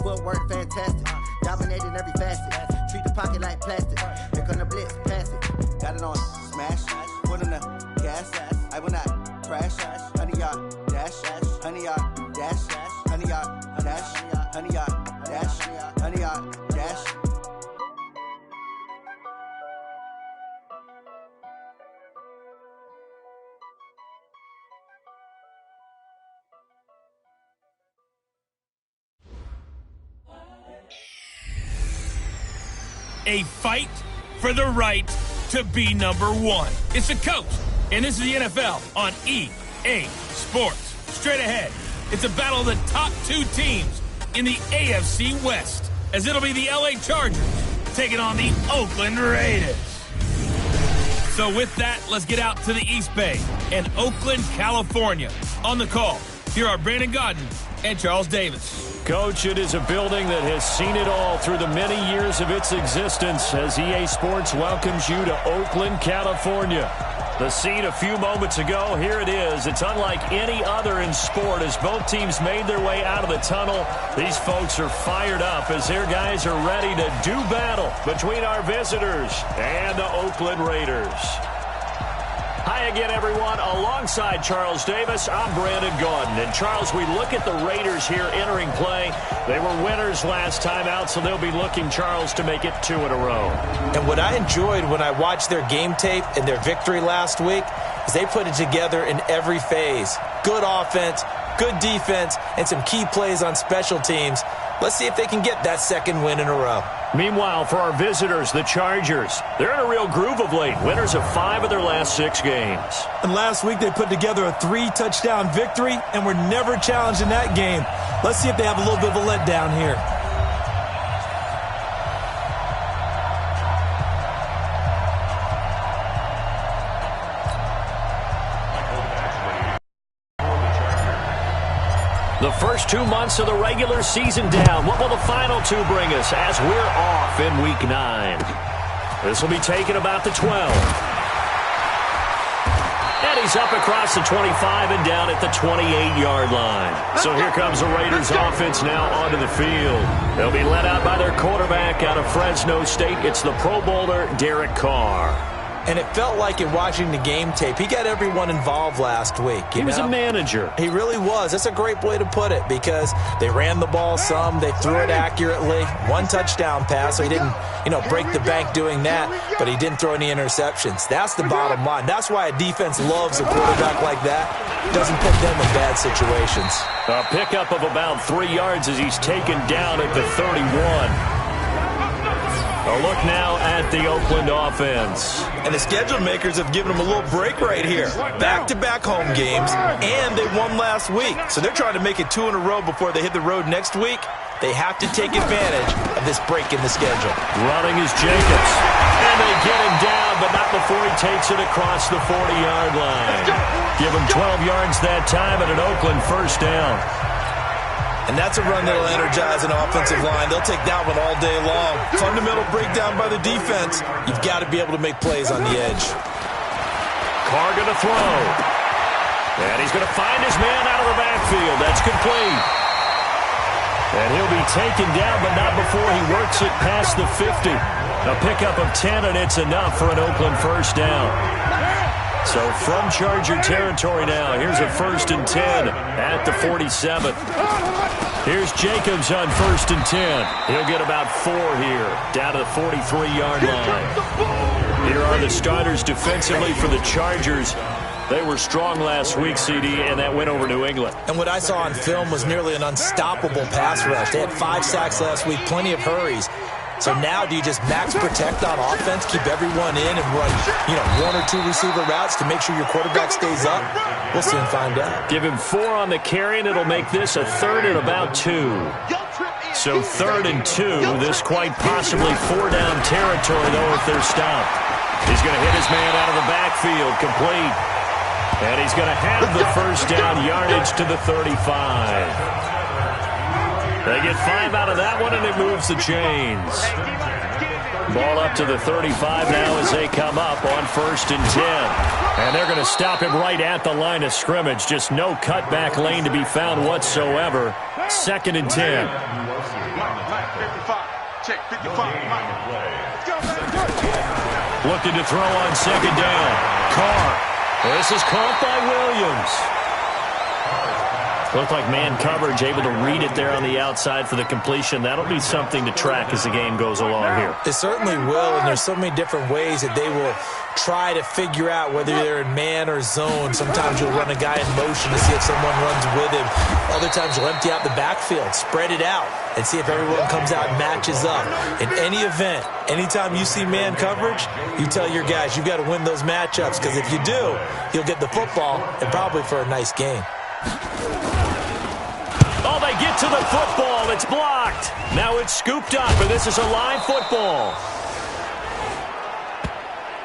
Footwork fantastic. Dominating every facet. Treat the pocket like plastic. Here come the blitz, pass it. Got it on smash. Put in the gas. I will not crash. 100-yard dash. 100-yard dash. 100-yard dash. 100-yard dash. 100-yard dash. A fight for the right to be number one. It's the coach, and this is the NFL on EA Sports. Straight ahead, it's a battle of the top two teams in the AFC West, as it'll be the LA Chargers taking on the Oakland Raiders. So with that, let's get out to the East Bay and Oakland, California. On the call, here are Brandon Gaudin and Charles Davis. Coach, it is a building that has seen it all through the many years of its existence as EA Sports welcomes you to Oakland, California. The scene a few moments ago, here it is. It's unlike any other in sport as both teams made their way out of the tunnel. These folks are fired up as their guys are ready to do battle between our visitors and the Oakland Raiders. Hi again, everyone. Alongside Charles Davis, I'm Brandon Gaudin. And Charles, we look at the Raiders here entering play. They were winners last time out, so they'll be looking, Charles, to make it 2 in a row. And what I enjoyed when I watched their game tape and their victory last week is they put it together in every phase. Good offense, good defense, and some key plays on special teams. Let's see if they can get that second win in a row. Meanwhile, for our visitors, the Chargers, they're in a real groove of late. Winners of 5 of their last 6 games. And last week they put together a 3-touchdown victory and were never challenged in that game. Let's see if they have a little bit of a letdown here. The first 2 months of the regular season down. What will the final 2 bring us as we're off in Week 9? This will be taken about the 12. And he's up across the 25 and down at the 28-yard line. So here comes the Raiders offense now onto the field. They'll be led out by their quarterback out of Fresno State. It's the Pro Bowler, Derek Carr. And it felt like in watching the game tape, he got everyone involved last week. He was a manager. He really was. That's a great way to put it because they ran the ball some. They threw it accurately. 1 touchdown pass, so he didn't, break the bank doing that, but he didn't throw any interceptions. That's the bottom line. That's why a defense loves a quarterback like that. Doesn't put them in bad situations. A pickup of about 3 yards as he's taken down at the 31. A look now at the Oakland offense. And the schedule makers have given them a little break right here. Back-to-back home games, and they won last week. So they're trying to make it 2 in a row before they hit the road next week. They have to take advantage of this break in the schedule. Running is Jacobs. And they get him down, but not before he takes it across the 40-yard line. Give him 12 yards that time and an Oakland first down. And that's a run that will energize an offensive line. They'll take that one all day long. Fundamental breakdown by the defense. You've got to be able to make plays on the edge. Carr going to throw. And he's going to find his man out of the backfield. That's complete. And he'll be taken down, but not before he works it past the 50. A pickup of 10, and it's enough for an Oakland first down. So from Charger territory now, here's a 1st and 10 at the 47. Here's Jacobs on 1st and 10. He'll get about 4 here, down to the 43-yard line. Here are the starters defensively for the Chargers. They were strong last week, CD, and that went over New England. And what I saw on film was nearly an unstoppable pass rush. They had 5 sacks last week, plenty of hurries. So now do you just max protect on offense, keep everyone in, and run, 1 or 2 receiver routes to make sure your quarterback stays up? We'll soon find out. Give him 4 on the carry, and it'll make this a 3rd and about 2. So 3rd and 2. This quite possibly 4-down territory, though, if they're stopped. He's going to hit his man out of the backfield, complete. And he's going to have the first down yardage to the 35. They get 5 out of that one, and it moves the chains. Ball up to the 35 now as they come up on 1st and 10. And they're going to stop him right at the line of scrimmage. Just no cutback lane to be found whatsoever. 2nd and 10. Check 55. Looking to throw on second down. Carr. This is caught by Williams. Looked like man coverage, able to read it there on the outside for the completion. That'll be something to track as the game goes along here. It certainly will, and there's so many different ways that they will try to figure out whether they're in man or zone. Sometimes you'll run a guy in motion to see if someone runs with him. Other times you'll empty out the backfield, spread it out, and see if everyone comes out and matches up. In any event, anytime you see man coverage, you tell your guys you've got to win those matchups, because if you do, you'll get the football and probably for a nice game. Oh, they get to the football. It's blocked. Now it's scooped up, and this is a live football.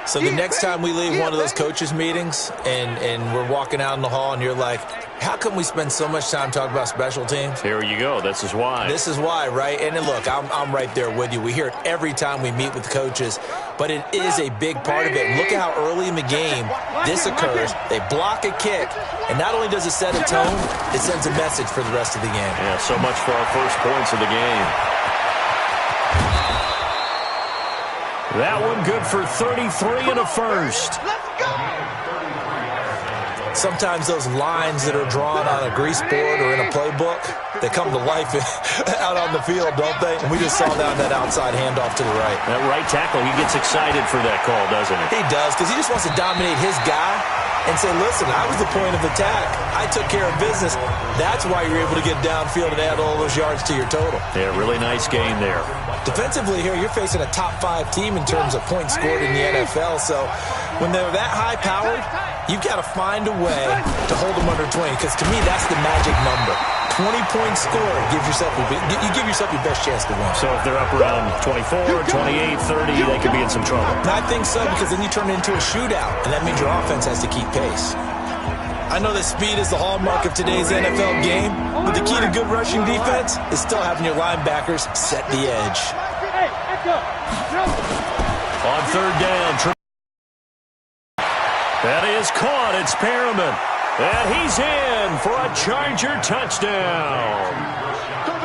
So the next time we leave one of those coaches' meetings and we're walking out in the hall and you're like, how come we spend so much time talking about special teams? Here you go. This is why. This is why, right? And look, I'm right there with you. We hear it every time we meet with coaches, but it is a big part of it. Look at how early in the game this occurs. They block a kick, and not only does it set a tone, it sends a message for the rest of the game. Yeah, so much for our first points of the game. That one good for 33 and a first. Sometimes those lines that are drawn on a grease board or in a playbook, they come to life out on the field, don't they? And we just saw that outside handoff to the right. That right tackle, he gets excited for that call, doesn't he? He does, because he just wants to dominate his guy and say, listen, I was the point of attack. I took care of business. That's why you're able to get downfield and add all those yards to your total. Yeah, really nice game there. Defensively here, you're facing a top-5 team in terms of points scored in the NFL, so when they're that high-powered, you've got to find a way to hold them under 20, because to me, that's the magic number. 20 points scored, you give yourself your best chance to win. So if they're up around 24, 28, 30, they could be in some trouble. I think so, because then you turn it into a shootout, and that means your offense has to keep pace. I know that speed is the hallmark of today's NFL game, but the key to good rushing defense is still having your linebackers set the edge. On third down, that is caught. It's Perriman. And he's in for a Charger touchdown.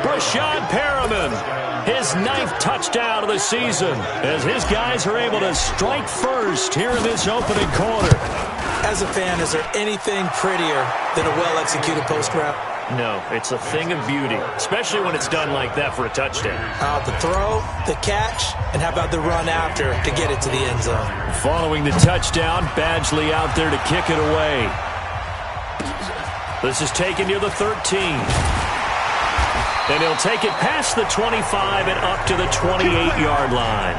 Brashad Perriman, his 9th touchdown of the season, as his guys are able to strike first here in this opening quarter. As a fan, is there anything prettier than a well-executed post route? No, it's a thing of beauty, especially when it's done like that for a touchdown. The throw, the catch, and how about the run after to get it to the end zone? Following the touchdown, Badgley out there to kick it away. This is taken near the 13. And he'll take it past the 25 and up to the 28-yard line.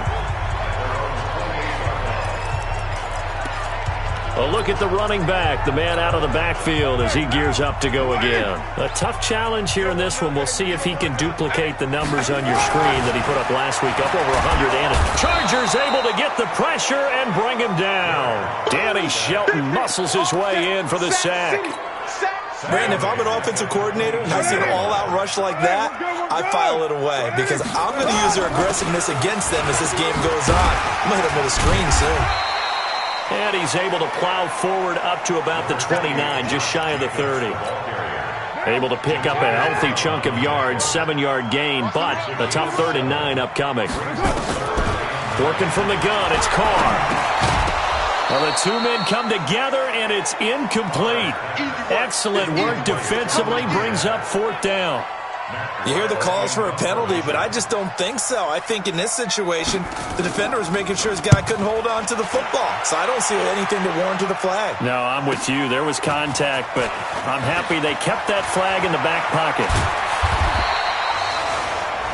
A look at the running back, the man out of the backfield as he gears up to go again. A tough challenge here in this one. We'll see if he can duplicate the numbers on your screen that he put up last week, up over 100. And Chargers able to get the pressure and bring him down. Danny Shelton muscles his way in for the sack. Brandon, if I'm an offensive coordinator and I see an all-out rush like that, I file it away because I'm going to use their aggressiveness against them as this game goes on. I'm going to hit them with a screen soon. And he's able to plow forward up to about the 29, just shy of the 30. Able to pick up a healthy chunk of yards, 7-yard gain, but a tough 3rd and 9 upcoming. Working from the gun, it's Carr. Well, the two men come together, and it's incomplete. Excellent work defensively, brings up 4th down. You hear the calls for a penalty, but I just don't think so. I think in this situation, the defender was making sure his guy couldn't hold on to the football. So I don't see anything to warrant the flag. No, I'm with you. There was contact, but I'm happy they kept that flag in the back pocket.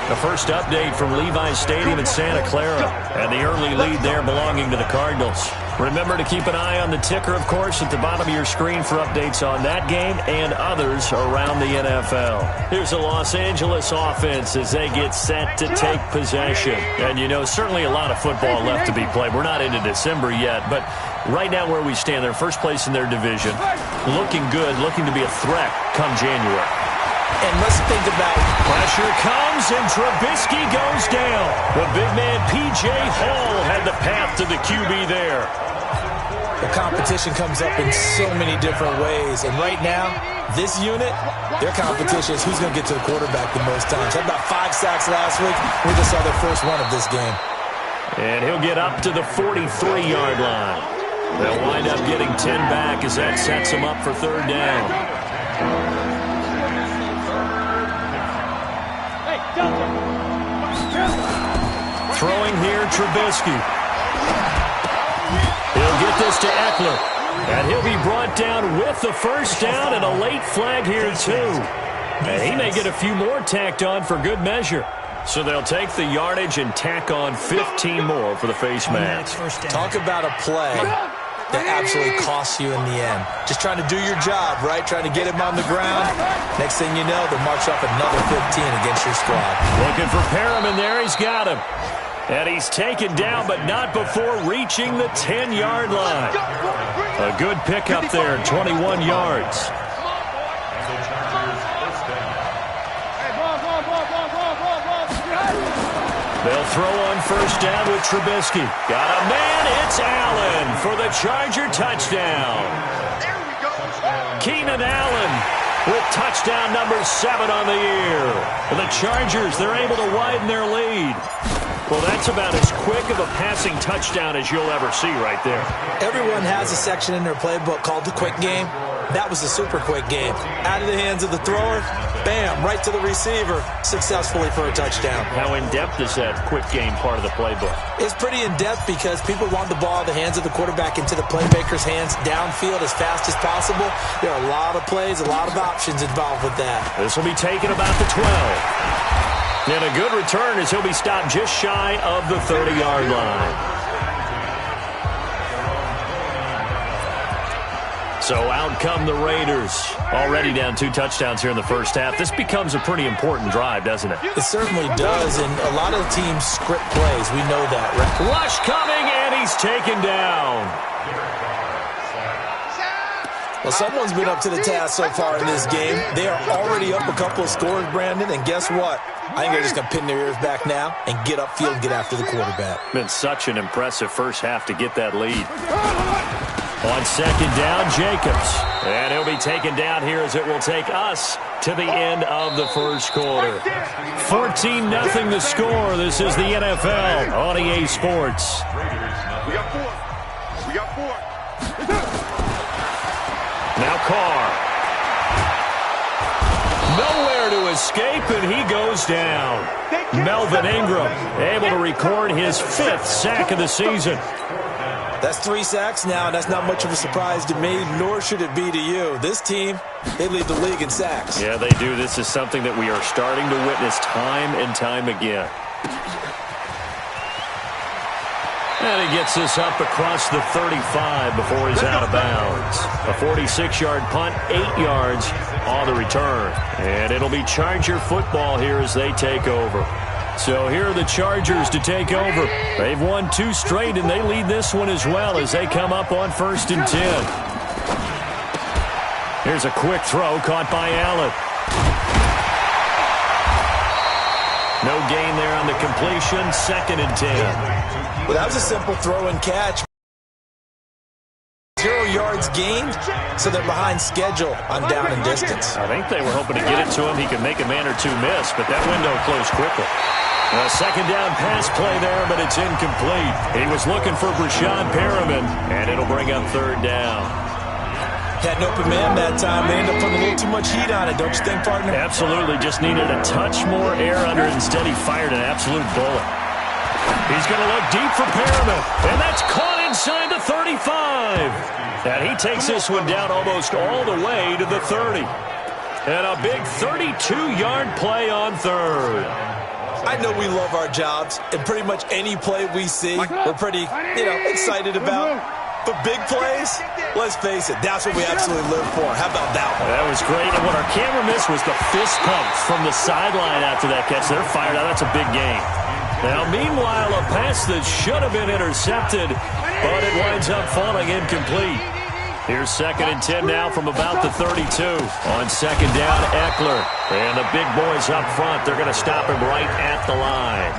The first update from Levi's Stadium in Santa Clara, and the early lead there belonging to the Cardinals. Remember to keep an eye on the ticker, of course, at the bottom of your screen for updates on that game and others around the NFL. Here's the Los Angeles offense as they get set to take possession. And, you know, certainly a lot of football left to be played. We're not into December yet, but right now where we stand, they're first place in their division. Looking good, looking to be a threat come January. And let's think about pressure comes, and Trubisky goes down. The big man, P.J. Hall, had the path to the QB there. The competition comes up in so many different ways. And right now, this unit, their competition is who's going to get to the quarterback the most times. Had about 5 sacks last week. We just saw their first one of this game. And he'll get up to the 43-yard line. They'll wind up getting 10 back as that sets them up for third down. Throwing here, Trubisky. He'll get this to Eckler. And he'll be brought down with the first down and a late flag here, too. And he may get a few more tacked on for good measure. So they'll take the yardage and tack on 15 more for the face mask. Talk about a play that absolutely costs you in the end. Just trying to do your job, right? Trying to get him on the ground. Next thing you know, they'll march up another 15 against your squad. Looking for Perriman there. He's got him. And he's taken down, but not before reaching the 10-yard line. A good pickup there, 21 yards. They'll throw on first down with Trubisky. Got a man. It's Allen for the Charger touchdown. Keenan Allen with touchdown number 7 on the year. And the Chargers, they're able to widen their lead. Well, that's about as quick of a passing touchdown as you'll ever see right there. Everyone has a section in their playbook called the quick game. That was a super quick game. Out of the hands of the thrower, bam, right to the receiver, successfully for a touchdown. How in-depth is that quick game part of the playbook? It's pretty in-depth because people want the ball in the hands of the quarterback into the playmaker's hands downfield as fast as possible. There are a lot of plays, a lot of options involved with that. This will be taken about the 12. And a good return as he'll be stopped just shy of the 30-yard line. So out come the Raiders. Already down 2 touchdowns here in the first half. This becomes a pretty important drive, doesn't it? It certainly does, and a lot of teams script plays. We know that, right? Rush coming, and he's taken down. Well, someone's been up to the task so far in this game. They are already up a couple of scores, Brandon, and guess what? I think they're just going to pin their ears back now and get upfield and get after the quarterback. Been such an impressive first half to get that lead. On second down, Jacobs. And he'll be taken down here as it will take us to the end of the first quarter. 14-0 the score. This is the NFL on EA Sports. We got four. Now Carr. Nowhere to escape, and he goes down. Melvin Ingram able to record his 5th sack of the season. That's 3 sacks now, and that's not much of a surprise to me, nor should it be to you. This team, they lead the league in sacks. Yeah, they do. This is something that we are starting to witness time and time again. And he gets this up across the 35 before he's out of bounds. A 46-yard punt, 8 yards on the return. And it'll be Charger football here as they take over. So here are the Chargers to take over. They've won 2 straight, and they lead this one as well as they come up on 1st and 10. Here's a quick throw caught by Allen. No gain there on the completion. 2nd and 10. Well, that was a simple throw and catch. 0 yards gained, so they're behind schedule on down and distance. I think they were hoping to get it to him. He could make a man or 2 miss, but that window closed quickly. A second down pass play there, but it's incomplete. He was looking for Brashad Perriman, and it'll bring up 3rd down. Had an open man that time. They ended up putting a little too much heat on it, don't you think, partner? Absolutely. Just needed a touch more air under it. Instead, he fired an absolute bullet. He's going to look deep for Perriman, and that's caught inside the 35. And he takes this one down almost all the way to the 30. And a big 32-yard play on 3rd. I know we love our jobs, and pretty much any play we see, we're pretty, excited about. But big plays, let's face it, that's what we absolutely live for. How about that one? That was great. And what our camera missed was the fist pumps from the sideline after that catch. They're fired out. That's a big game. Now, meanwhile, a pass that should have been intercepted, but it winds up falling incomplete. Here's 2nd and 10 now from about the 32. On 2nd down, Eckler. And the big boys up front, they're going to stop him right at the line.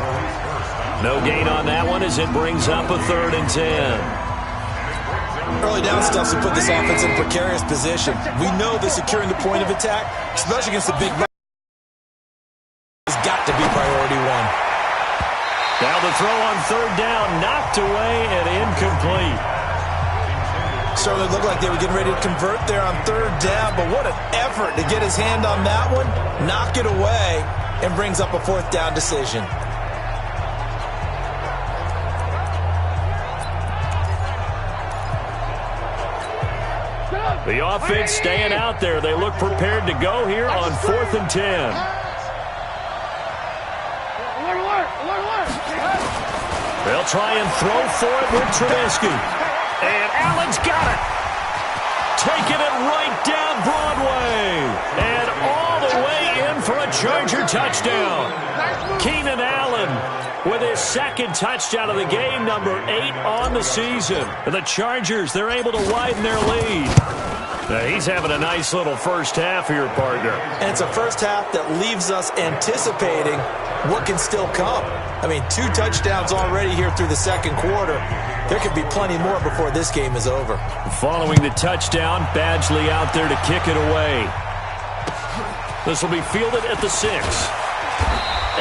No gain on that one as it brings up a 3rd and 10. Early down stuff to put this offense in a precarious position. We know that securing the point of attack, especially against the big guys, has got to be priority one. Now the throw on third down, knocked away and incomplete. Certainly looked like they were getting ready to convert there on third down, but what an effort to get his hand on that one, knock it away, and brings up a fourth down decision. The offense staying out there. They look prepared to go here on 4th and 10. They'll try and throw for it with Trubisky. And Allen's got it. Taking it right down Broadway. And all the way in for a Charger touchdown. Keenan Allen with his second touchdown of the game, number 8 on the season. And the Chargers, they're able to widen their lead. Now, he's having a nice little first half here, partner. And it's a first half that leaves us anticipating what can still come. I mean, 2 touchdowns already here through the second quarter. There could be plenty more before this game is over. Following the touchdown, Badgley out there to kick it away. This will be fielded at the 6.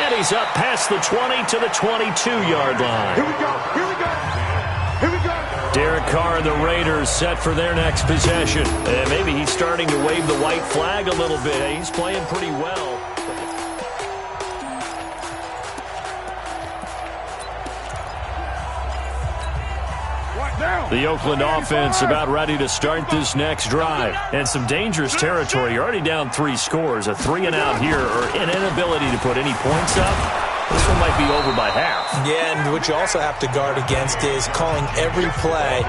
And he's up past the 20 to the 22-yard line. Here we go. Here we go. Here we go. Derek Carr and the Raiders set for their next possession. And maybe he's starting to wave the white flag a little bit. He's playing pretty well. The Oakland offense about ready to start this next drive. And some dangerous territory. You're already down 3 scores. A 3-and-out here or an inability to put any points up. This one might be over by half. Yeah, and what you also have to guard against is calling every play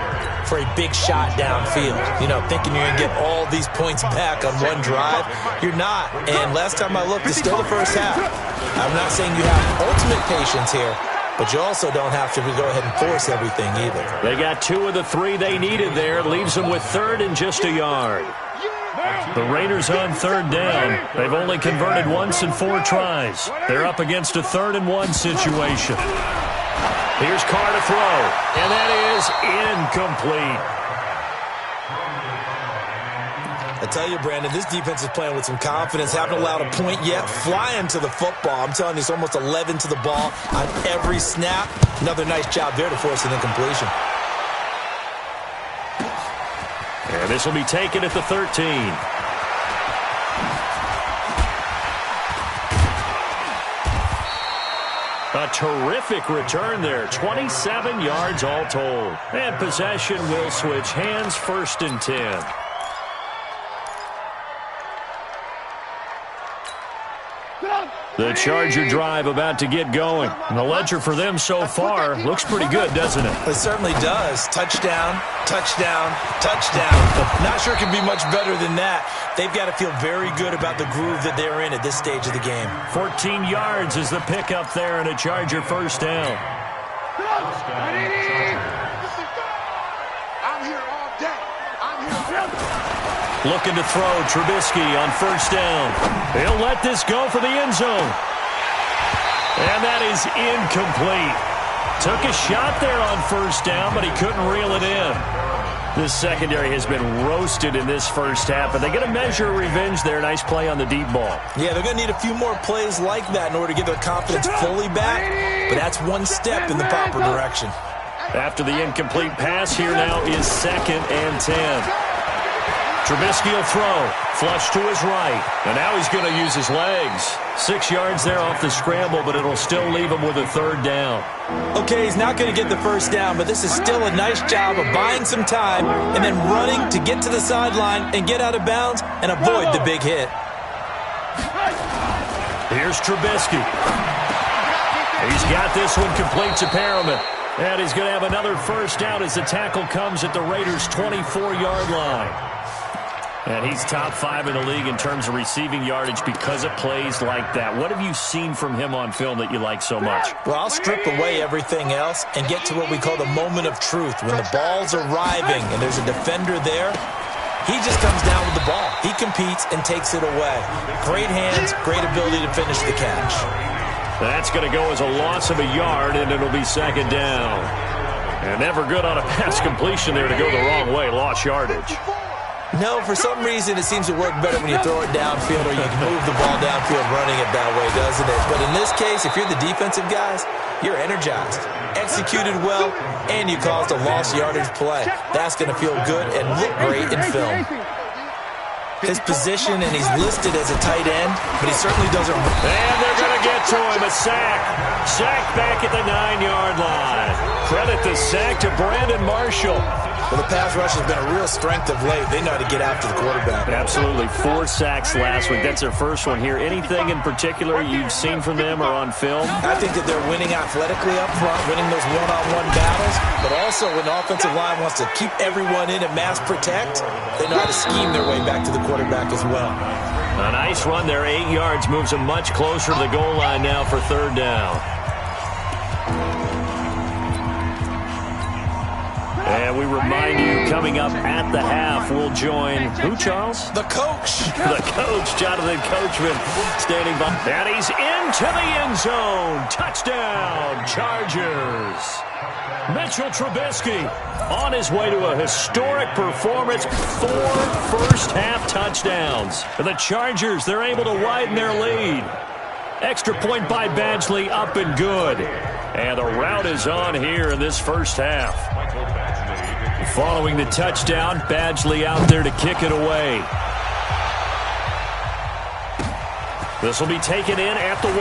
for a big shot downfield. You know, thinking you're going to get all these points back on one drive. You're not. And last time I looked, it's still the first half. I'm not saying you have ultimate patience here, but you also don't have to go ahead and force everything either. They got 2 of the 3 they needed there. Leaves them with 3rd and just a yard. The Raiders on 3rd down. They've only converted once in 4 tries. They're up against a 3rd and 1 situation. Here's Carr to throw. And that is incomplete. I tell you, Brandon, this defense is playing with some confidence. Haven't allowed a point yet. Flying to the football. I'm telling you, it's almost 11 to the ball on every snap. Another nice job there to force an incompletion. And this will be taken at the 13. A terrific return there. 27 yards all told. And possession will switch hands, 1st and 10. The Charger drive about to get going. And the ledger for them so far looks pretty good, doesn't it? It certainly does. Touchdown, touchdown, touchdown. Not sure it can be much better than that. They've got to feel very good about the groove that they're in at this stage of the game. 14 yards is the pickup there and a Charger first down. I'm here all day. I'm here. Looking to throw Trubisky on 1st down. He'll let this go for the end zone. And that is incomplete. Took a shot there on 1st down, but he couldn't reel it in. This secondary has been roasted in this first half, and they're going to measure revenge there. Nice play on the deep ball. Yeah, they're going to need a few more plays like that in order to get their confidence fully back, but that's one step in the proper direction. After the incomplete pass, here now is 2nd and 10. Trubisky will throw. Flush to his right. And now he's going to use his legs. 6 yards there off the scramble, but it'll still leave him with a 3rd down. Okay, he's not going to get the first down, but this is still a nice job of buying some time and then running to get to the sideline and get out of bounds and avoid the big hit. Here's Trubisky. He's got this one complete to Perriman. And he's going to have another first down as the tackle comes at the Raiders' 24-yard line. And he's top 5 in the league in terms of receiving yardage because of plays like that. What have you seen from him on film that you like so much? Well, I'll strip away everything else and get to what we call the moment of truth. When the ball's arriving and there's a defender there, he just comes down with the ball. He competes and takes it away. Great hands, great ability to finish the catch. That's going to go as a loss of a yard, and it'll be 2nd down. And never good on a pass completion there to go the wrong way. Lost yardage. No, for some reason it seems to work better when you throw it downfield or you can move the ball downfield running it that way, doesn't it? But in this case, if you're the defensive guys, you're energized, executed well, and you caused a lost yardage play. That's going to feel good and look great in film. His position, and he's listed as a tight end, but he certainly doesn't. And they're going to get to him. A sack. Sack back at the 9-yard line. Credit the sack to Brandon Marshall. Well, the pass rush has been a real strength of late. They know how to get after the quarterback. Absolutely. 4 sacks last week. That's their first one here. Anything in particular you've seen from them or on film? I think that they're winning athletically up front, winning those one-on-one battles, but also when the offensive line wants to keep everyone in and mass protect, they know how to scheme their way back to the quarterback as well. A nice run there. 8 yards moves them much closer to the goal line now for 3rd down. And we remind you, coming up at the half, we'll join who, Charles? The coach. The coach, Jonathan Coachman, standing by. And he's into the end zone. Touchdown, Chargers. Mitchell Trubisky on his way to a historic performance. 4 first-half touchdowns. For the Chargers, they're able to widen their lead. Extra point by Badgley, up and good. And the route is on here in this first half. Following the touchdown, Badgley out there to kick it away. This will be taken in at the 1.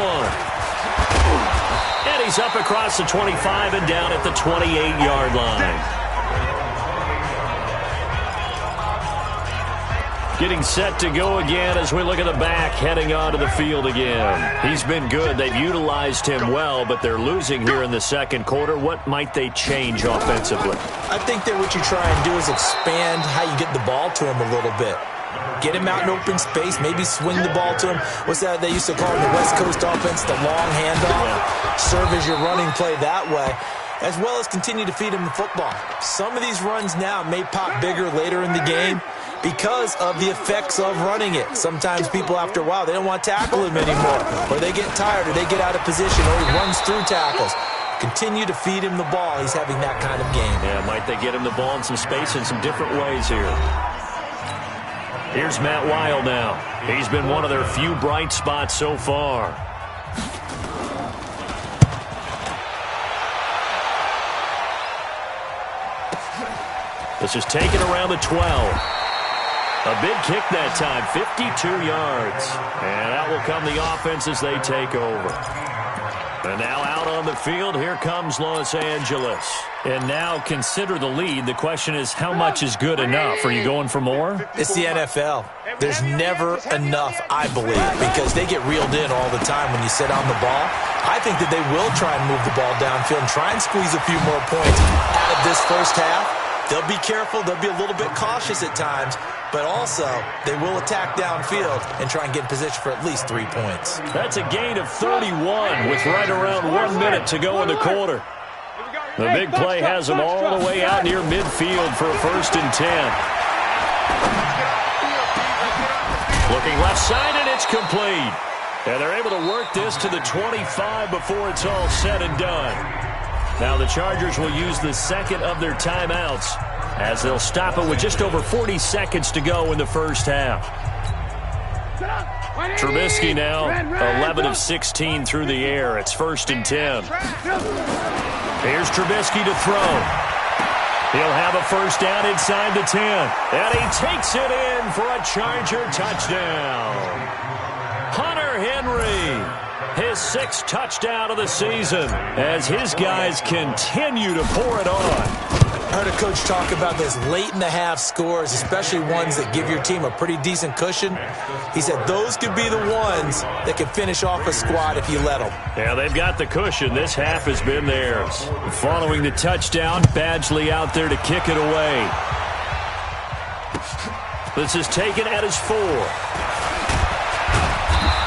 And he's up across the 25 and down at the 28-yard line. Getting set to go again as we look at the back, heading onto the field again. He's been good. They've utilized him well, but they're losing here in the second quarter. What might they change offensively? I think that what you try and do is expand how you get the ball to him a little bit. Get him out in open space, maybe swing the ball to him. What's that they used to call in the West Coast offense, the long handoff? Serve as your running play that way, as well as continue to feed him the football. Some of these runs now may pop bigger later in the game because of the effects of running it. Sometimes people, after a while, they don't want to tackle him anymore, or they get tired, or they get out of position, or he runs through tackles. Continue to feed him the ball. He's having that kind of game. Yeah, might they get him the ball in some space in some different ways here. Here's Matt Weil now. He's been one of their few bright spots so far. This is taken around the 12. A big kick that time, 52 yards. And out will come the offense as they take over. And now out on the field, here comes Los Angeles. And now consider the lead. The question is, how much is good enough? Are you going for more? It's the NFL. There's never enough, I believe, because they get reeled in all the time when you sit on the ball. I think that they will try and move the ball downfield and try and squeeze a few more points out of this first half. They'll be careful. They'll be a little bit cautious at times, but also they will attack downfield and try and get in position for at least 3 points. That's a gain of 31 with right around 1 minute to go in the quarter. The big play has them all the way out near midfield for a 1st and 10. Looking left side, and it's complete. And they're able to work this to the 25 before it's all said and done. Now the Chargers will use the second of their timeouts as they'll stop it with just over 40 seconds to go in the first half. Trubisky now 11 of 16 through the air. It's 1st and 10. Here's Trubisky to throw. He'll have a first down inside the 10. And he takes it in for a Charger touchdown. Hunter Henry. His 6th touchdown of the season as his guys continue to pour it on. I heard a coach talk about those late-in-the-half scores, especially ones that give your team a pretty decent cushion. He said those could be the ones that can finish off a squad if you let them. Yeah, they've got the cushion. This half has been theirs. Following the touchdown, Badgley out there to kick it away. This is taken at his 4.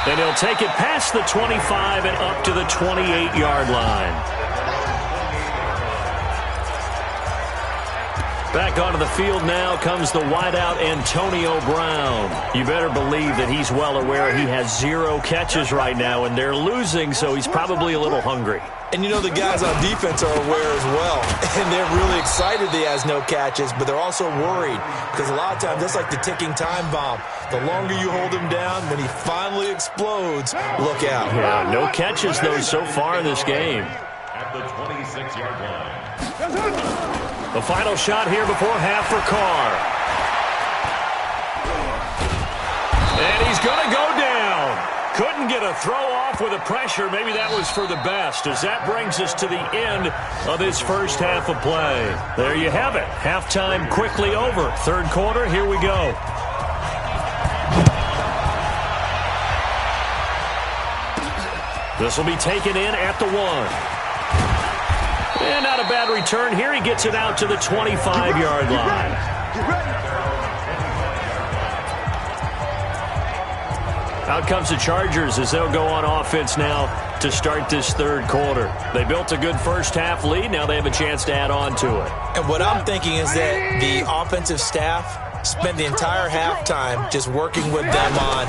And he'll take it past the 25 and up to the 28-yard line. Back onto the field now comes the wideout Antonio Brown. You better believe that he's well aware he has 0 catches right now, and they're losing, so he's probably a little hungry. And you know the guys on defense are aware as well. And they're really excited that he has no catches, but they're also worried because a lot of times that's like the ticking time bomb. The longer you hold him down, when he finally explodes, look out. Yeah, no catches, though, so far in this game. At the 26-yard line. The final shot here before half for Carr. And he's going to go down. Couldn't get a throw off with the pressure. Maybe that was for the best, as that brings us to the end of this first half of play. There you have it. Halftime quickly over. Third quarter, here we go. This will be taken in at the 1. And not a bad return here. He gets it out to the 25-yard line. Out comes the Chargers as they'll go on offense now to start this third quarter. They built a good first half lead. Now they have a chance to add on to it. And what I'm thinking is that the offensive staff spent the entire halftime just working with them on,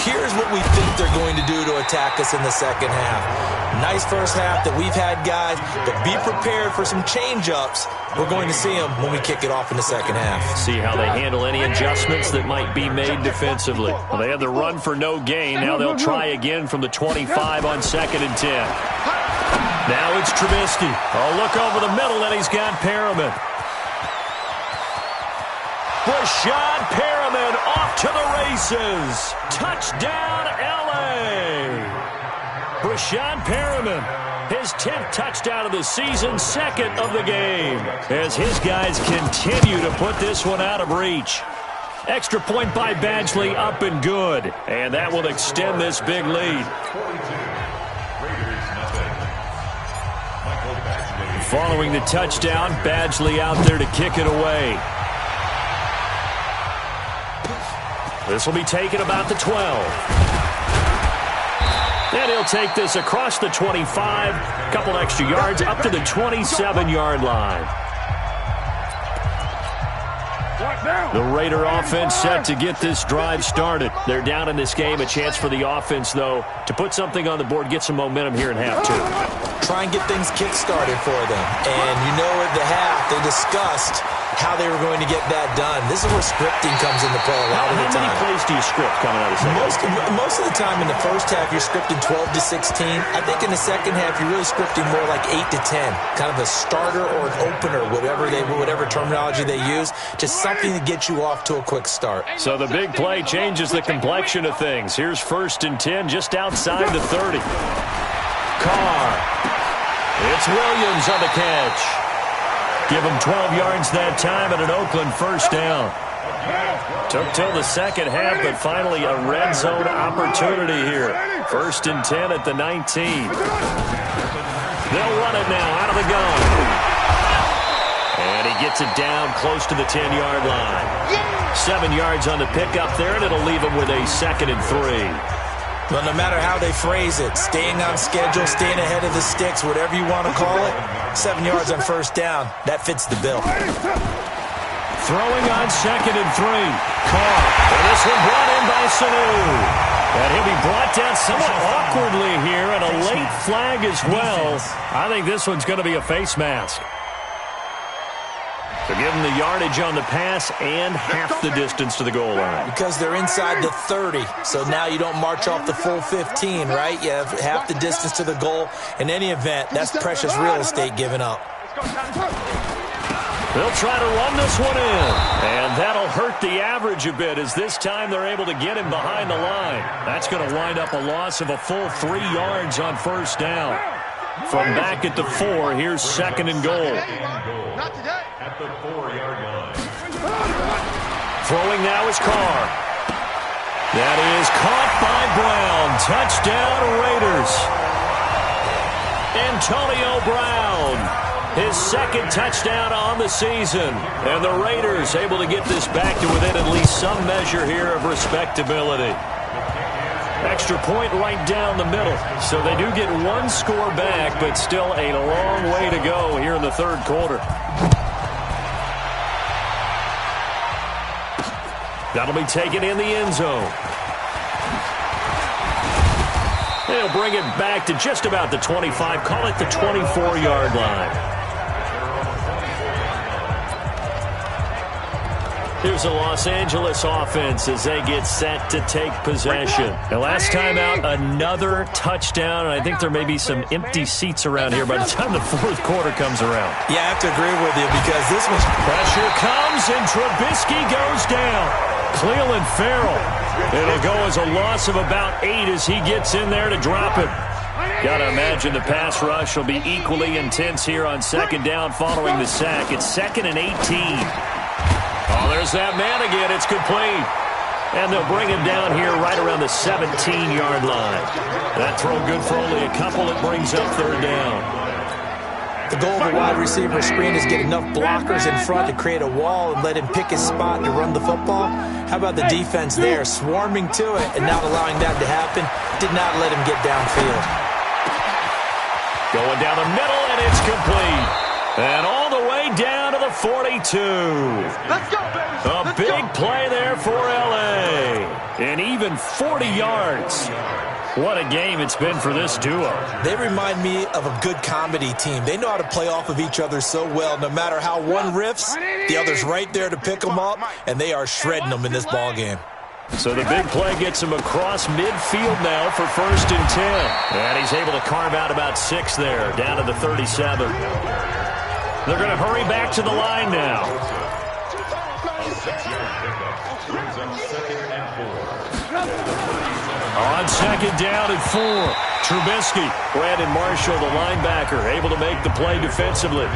here's what we think they're going to do to attack us in the second half. Nice first half that we've had, guys, but be prepared for some change-ups. We're going to see them when we kick it off in the second half. See how they handle any adjustments that might be made defensively. Well, they had the run for no gain. Now they'll try again from the 25 on 2nd and 10. Now it's Trubisky. Oh, look over the middle, and he's got Perriman. Rashad Perriman off to the races. Touchdown, L.A. Rashad Perriman, his 10th touchdown of the season, 2nd of the game, as his guys continue to put this one out of reach. Extra point by Badgley, up and good, and that will extend this big lead. Following the touchdown, Badgley out there to kick it away. This will be taken about the 12. And he'll take this across the 25, a couple extra yards, up to the 27-yard line. The Raider offense set to get this drive started. They're down in this game. A chance for the offense, though, to put something on the board, get some momentum here in half 2. Try and get things kick-started for them. And you know at the half, they discussed how they were going to get that done. This is where scripting comes into play a lot of the time. How many plays do you script coming out of the second? Most of the time in the first half, you're scripting 12 to 16. I think in the second half, you're really scripting more like 8 to 10. Kind of a starter or an opener, whatever terminology they use. Just something to get you off to a quick start. So the big play changes the complexion of things. Here's 1st and 10 just outside the 30. Carr. It's Williams on the catch. Give him 12 yards that time and an Oakland first down. Took till the second half, but finally a red zone opportunity here. 1st and 10 at the 19. They'll run it now out of the gun. And he gets it down close to the 10-yard line. 7 yards on the pickup there, and it'll leave him with a 2nd and 3. Well, no matter how they phrase it, staying on schedule, staying ahead of the sticks, whatever you want to call it, 7 yards on first down, that fits the bill. Throwing on 2nd and 3. Carr. And this one brought in by Sanu. And he'll be brought down somewhat awkwardly here, and a late flag as well. I think this one's going to be a face mask. So give them the yardage on the pass and half the distance to the goal line. Because they're inside the 30, so now you don't march off the full 15, right? You have half the distance to the goal. In any event, that's precious real estate given up. They'll try to run this one in, and that'll hurt the average a bit, as this time they're able to get him behind the line. That's going to wind up a loss of a full 3 yards on first down. From back at the 4, here's 2nd and goal. Not today. At the 4-yard line. Throwing now is Carr. That is caught by Brown. Touchdown, Raiders. Antonio Brown, his 2nd touchdown on the season. And the Raiders able to get this back to within at least some measure here of respectability. Extra point right down the middle. So they do get 1 score back, but still a long way to go here in the third quarter. That'll be taken in the end zone. They'll bring it back to just about the 25. Call it the 24-yard line. Here's the Los Angeles offense as they get set to take possession. The last time out, another touchdown, and I think there may be some empty seats around here by the time the fourth quarter comes around. Yeah, I have to agree with you because this was... Pressure comes, and Trubisky goes down. Cleveland Farrell. It'll go as a loss of about 8 as he gets in there to drop it. Got to imagine the pass rush will be equally intense here on second down following the sack. It's 2nd and 18. Oh, there's that man again. It's complete. And they'll bring him down here right around the 17-yard line. That throw good for only a couple. It brings up third down. The goal of a wide receiver screen is get enough blockers in front to create a wall and let him pick his spot to run the football. How about the defense there, swarming to it and not allowing that to happen? Did not let him get downfield. Going down the middle, and it's complete. And all the way down to the 42. Let's go, baby. A big play there for L.A. And even 40 yards. What a game it's been for this duo. They remind me of a good comedy team. They know how to play off of each other so well. No matter how one riffs, the other's right there to pick them up, and they are shredding them in this ball game. So the big play gets him across midfield now for 1st and 10. And he's able to carve out about 6 there, down to the 37. They're going to hurry back to the line now. On 2nd down and 4. Trubisky, Brandon Marshall, the linebacker, able to make the play defensively.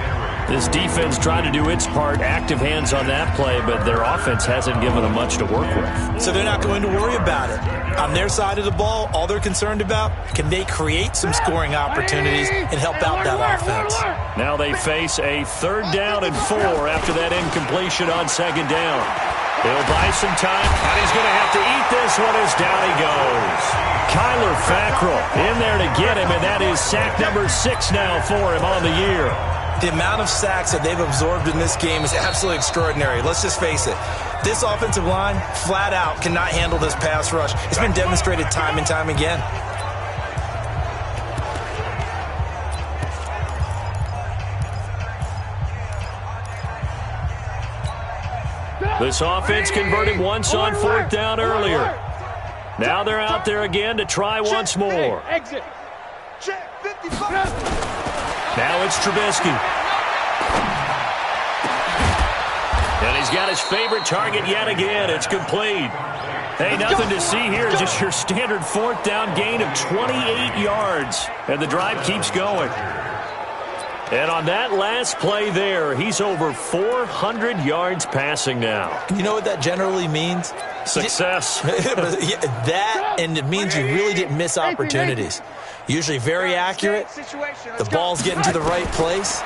This defense tried to do its part, active hands on that play, but their offense hasn't given them much to work with. So they're not going to worry about it. On their side of the ball, all they're concerned about, can they create some scoring opportunities and help out that offense? Now they face a 3rd down and 4 after that incompletion on 2nd down. He'll buy some time, and he's going to have to eat this one as down he goes. Kyler Fackrell in there to get him, and that is sack number 6 now for him on the year. The amount of sacks that they've absorbed in this game is absolutely extraordinary. Let's just face it. This offensive line, flat out, cannot handle this pass rush. It's been demonstrated time and time again. This offense converted once on 4th down earlier. Now they're out there again to try once more. Exit. Check 55. Now it's Trubisky. And he's got his favorite target yet again. It's complete. Hey, nothing to see here. Just your standard 4th down gain of 28 yards. And the drive keeps going. And on that last play there, he's over 400 yards passing now. You know what that generally means? Success. That, and it means you really didn't miss opportunities. Usually very accurate. The ball's getting to the right place.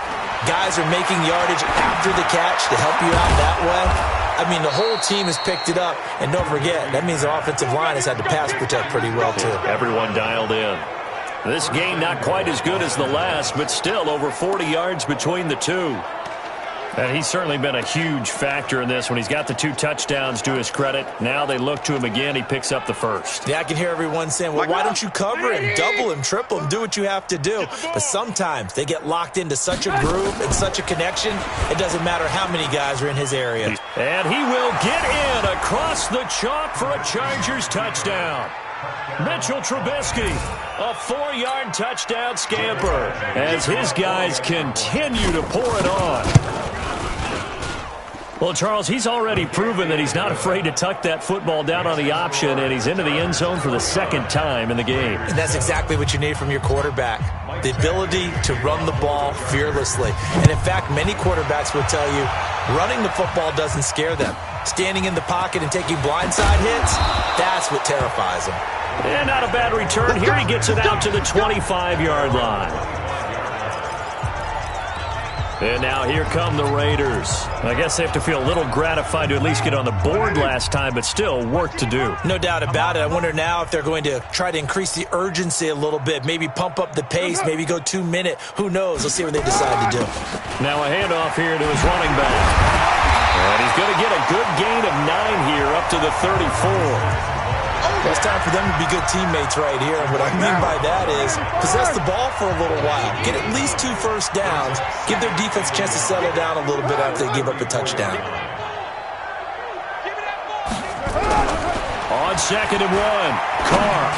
Guys are making yardage after the catch to help you out that way. I mean, the whole team has picked it up. And don't forget, that means the offensive line has had to pass protect pretty well, too. Everyone dialed in. This game not quite as good as the last, but still over 40 yards between the two. And he's certainly been a huge factor in this when he's got the 2 touchdowns to his credit. Now they look to him again. He picks up the 1st. Yeah, I can hear everyone saying, well, why don't you cover him, double him, triple him, do what you have to do. But sometimes they get locked into such a groove and such a connection, it doesn't matter how many guys are in his area. And he will get in across the chalk for a Chargers touchdown. Mitchell Trubisky, a 4-yard touchdown scamper as his guys continue to pour it on. Well, Charles, he's already proven that he's not afraid to tuck that football down on the option, and he's into the end zone for the 2nd time in the game. And that's exactly what you need from your quarterback, the ability to run the ball fearlessly. And, in fact, many quarterbacks will tell you running the football doesn't scare them. Standing in the pocket and taking blindside hits, that's what terrifies them. And not a bad return. Here he gets it out to the 25-yard line. And now here come the Raiders. I guess they have to feel a little gratified to at least get on the board last time, but still work to do. No doubt about it. I wonder now if they're going to try to increase the urgency a little bit, maybe pump up the pace, maybe go 2-minute. Who knows? Let's see what they decide to do. Now a handoff here to his running back. And he's going to get a good gain of 9 here up to the 34. It's time for them to be good teammates right here. And what I mean by that is possess the ball for a little while. Get at least 2 first downs. Give their defense a chance to settle down a little bit after they give up a touchdown. On 2nd and 1, Carr.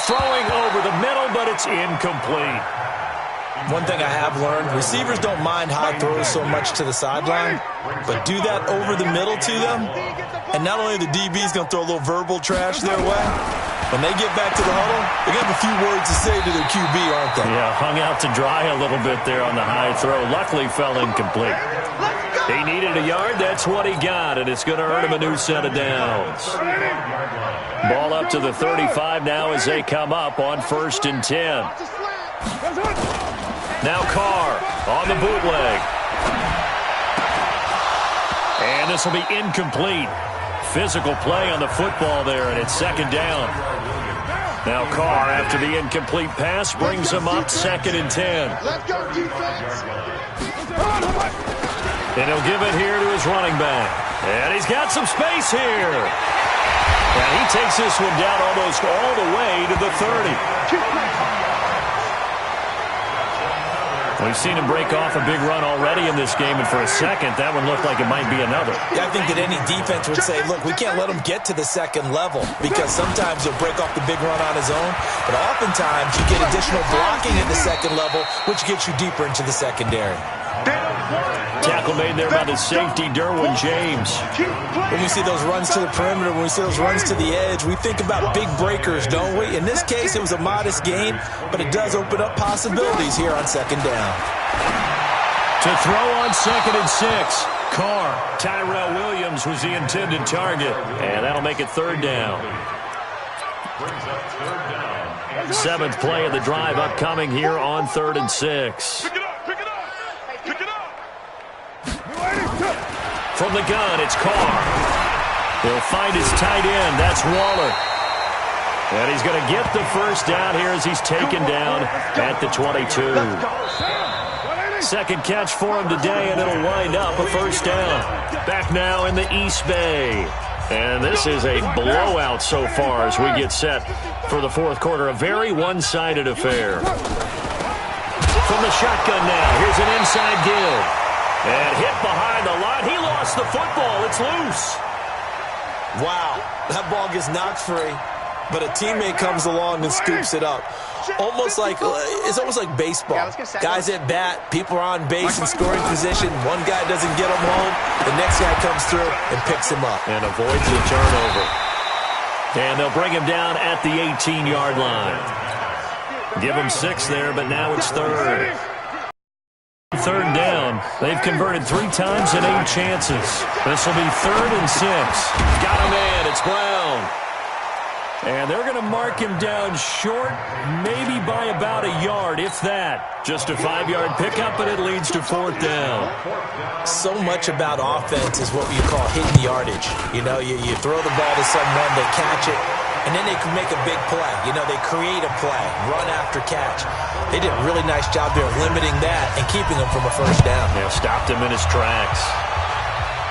Throwing over the middle, but it's incomplete. One thing I have learned, receivers don't mind high throws so much to the sideline, but do that over the middle to them, and not only the DB's going to throw a little verbal trash their way, when they get back to the huddle, they're going to have a few words to say to their QB, aren't they? Yeah, hung out to dry a little bit there on the high throw. Luckily fell incomplete. He needed a yard. That's what he got, and it's going to earn him a new set of downs. Ball up to the 35 now as they come up on 1st and 10. Now Carr on the bootleg. And this will be incomplete. Physical play on the football there, and it's 2nd down. Now Carr, after the incomplete pass, brings him up 2nd and 10. Let's go, defense. And he'll give it here to his running back. And he's got some space here. And he takes this one down almost all the way to the 30. We've seen him break off a big run already in this game, and for a second, that one looked like it might be another. Yeah, I think that any defense would say, look, we can't let him get to the 2nd level, because sometimes he'll break off the big run on his own, but oftentimes you get additional blocking at the 2nd level, which gets you deeper into the secondary. Tackle made there by the safety, Derwin James. When we see those runs to the perimeter, when we see those runs to the edge, we think about big breakers, don't we? In this case, it was a modest gain, but it does open up possibilities here on 2nd down. To throw on 2nd and 6, Carr. Tyrell Williams was the intended target, and that'll make it 3rd down. 7th play of the drive upcoming here on 3rd and 6. From the gun, it's Carr. He'll find his tight end. That's Waller. And he's going to get the 1st down here as he's taken down at the 22. 2nd catch for him today, and it'll wind up a 1st down. Back now in the East Bay. And this is a blowout so far as we get set for the 4th quarter. A very one-sided affair. From the shotgun now, here's an inside give. And hit behind the line. He lost the football. It's loose. Wow, that ball gets knocked free, but a teammate comes along and scoops it up. It's almost like baseball. Guys at bat, people are on base in scoring position. One guy doesn't get him home. The next guy comes through and picks him up. And avoids the turnover. And they'll bring him down at the 18-yard line. Give him 6 there, but now it's 3rd. 3rd down. They've converted 3 times and 8 chances. This will be 3rd and 6. Got him in. It's Brown. And they're going to mark him down short, maybe by about a yard, if that. Just a 5-yard pickup, and it leads to 4th down. So much about offense is what you call hidden yardage. You know, you throw the ball to someone, they catch it, and then they can make a big play. You know, they create a play, run after catch. They did a really nice job there of limiting that and keeping him from a 1st down. Yeah, stopped him in his tracks.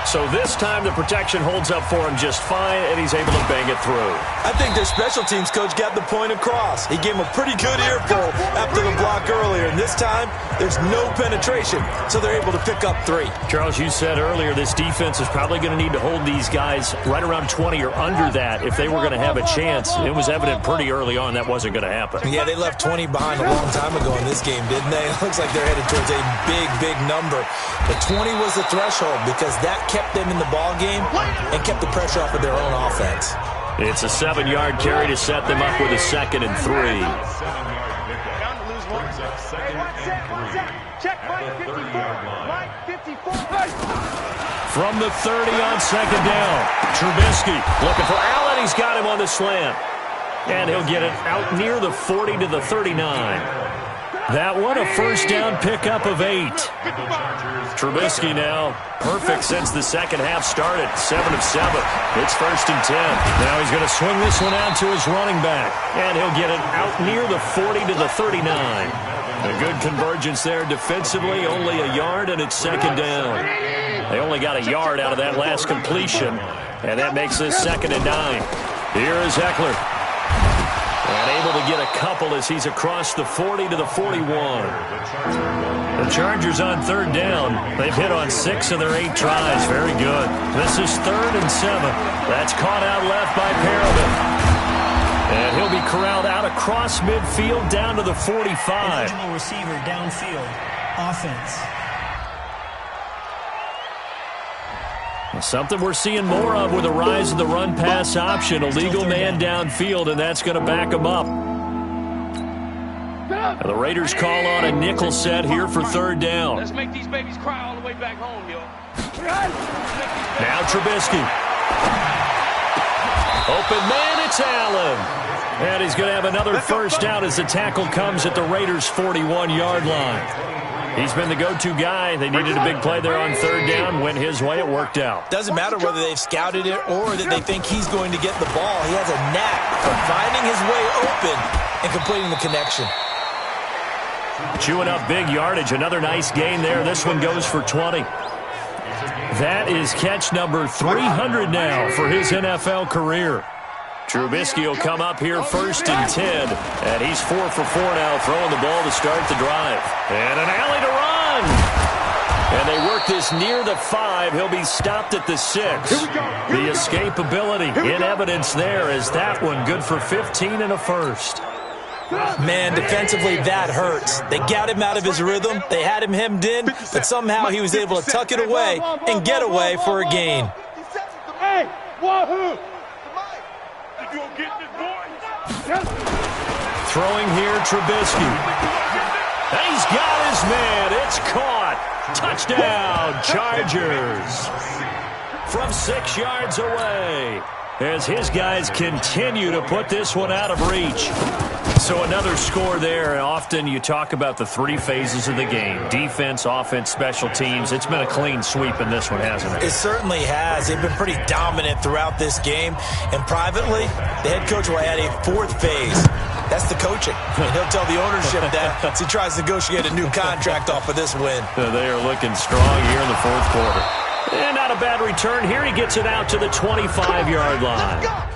So this time the protection holds up for him just fine, and he's able to bang it through. I think their special teams coach got the point across. He gave him a pretty good earful after the block earlier, and this time there's no penetration, so they're able to pick up 3. Charles, you said earlier this defense is probably going to need to hold these guys right around 20 or under that if they were going to have a chance. It was evident pretty early on that wasn't going to happen. Yeah, they left 20 behind a long time ago in this game, didn't they? It looks like they're headed towards a big, big number. But 20 was the threshold because that kept them in the ball game and kept the pressure off of their own offense. It's a 7-yard carry to set them up with a 2nd and 3. From the 30 on 2nd down, Trubisky looking for Allen. He's got him on the slant. And he'll get it out near the 40 to the 39. That one, a first down pickup of 8. Trubisky now, perfect since the second half started. 7 of 7. It's 1st and 10. Now he's going to swing this one out to his running back. And he'll get it out near the 40 to the 39. A good convergence there defensively, only a yard, and it's 2nd down. They only got a yard out of that last completion, and that makes this 2nd and 9. Here is Eckler. And able to get a couple as he's across the 40 to the 41. The Chargers on 3rd down. They've hit on 6 of their 8 tries. Very good. This is 3rd and 7. That's caught out left by Perriman. And he'll be corralled out across midfield down to the 45. Eligible receiver downfield. Offense. Something we're seeing more of with the rise of the run-pass option. A legal man downfield, and that's going to back him up. And the Raiders call on a nickel set here for 3rd down. Let's make these babies cry all the way back home, yo. Now Trubisky. Open man, it's Allen. And he's going to have another first down as the tackle comes at the Raiders' 41-yard line. He's been the go-to guy. They needed a big play there on 3rd down. Went his way. It worked out. Doesn't matter whether they've scouted it or that they think he's going to get the ball. He has a knack for finding his way open and completing the connection. Chewing up big yardage. Another nice gain there. This one goes for 20. That is catch number 300 now for his NFL career. Trubisky will come up here 1st and 10. And he's 4 for 4 now, throwing the ball to start the drive. And an alley to run. And they work this near the 5. He'll be stopped at the 6. The escapability in evidence there as that one good for 15 and a first. Man, defensively, that hurts. They got him out of his rhythm. They had him hemmed in, but somehow he was able to tuck it away and get away for a gain. Hey, wahoo! Throwing here, Trubisky. And he's got his man. It's caught. Touchdown, Chargers. From 6 yards away as his guys continue to put this one out of reach. So another score there, and often you talk about the 3 phases of the game. Defense, offense, special teams. It's been a clean sweep in this one, hasn't it? It certainly has. They've been pretty dominant throughout this game. And privately, the head coach will add a 4th phase. That's the coaching. And he'll tell the ownership that as he tries to negotiate a new contract off of this win. They are looking strong here in the 4th quarter. And not a bad return. Here he gets it out to the 25-yard line.